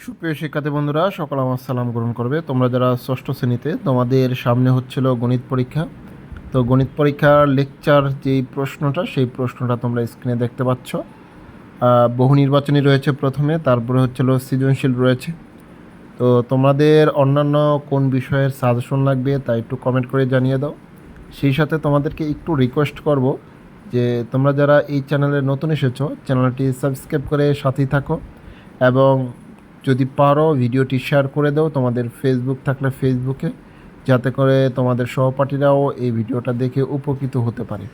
সুপ্রিয় শিক্ষার্থী বন্ধুরা, সকল আমার সালাম গ্রহণ করবে। তোমরা যারা ষষ্ঠ শ্রেণীতে, তোমাদের সামনে হচ্ছিল গণিত পরীক্ষা। তো গণিত পরীক্ষার লেকচার যেই প্রশ্নটা, সেই প্রশ্নটা তোমরা স্ক্রিনে দেখতে পাচ্ছ। বহু নির্বাচনী রয়েছে প্রথমে, তারপরে হচ্ছিল সৃজনশীল রয়েছে। তো তোমাদের অন্যান্য কোন বিষয়ের সাজেশন লাগবে তা একটু কমেন্ট করে জানিয়ে দাও। সেই সাথে তোমাদেরকে একটু রিকোয়েস্ট করব যে তোমরা যারা এই চ্যানেলে নতুন এসেছো, চ্যানেলটি সাবস্ক্রাইব করে সাথেই থাকো এবং যদি পারো ভিডিওটি শেয়ার করে দাও তোমাদের ফেসবুক থাকলে ফেসবুকে, যাতে করে তোমাদের সহপাঠীরাও এই ভিডিওটা দেখে উপকৃত হতে পারে।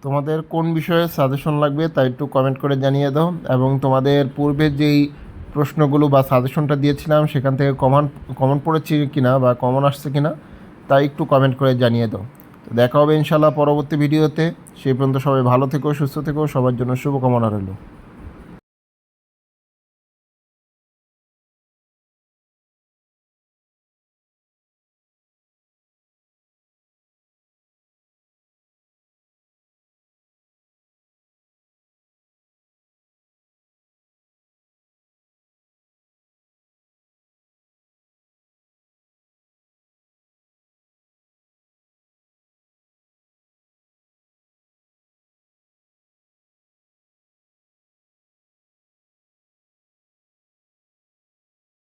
তোমাদের কোন বিষয়ে সাজেশন লাগবে তা একটু কমেন্ট করে জানিয়ে দাও এবং তোমাদের পূর্বে যেই প্রশ্নগুলো বা সাজেশনটা দিয়েছিলাম সেখান থেকে কমন পড়েছে কিনা বা কমন আসছে কিনা তা একটু কমেন্ট করে জানিয়ে দাও। তো দেখা হবে ইনশাল্লাহ পরবর্তী ভিডিওতে। সেই পর্যন্ত সবাই ভালো থেকো, সুস্থ থেকো, সবার জন্য শুভকামনা রইল।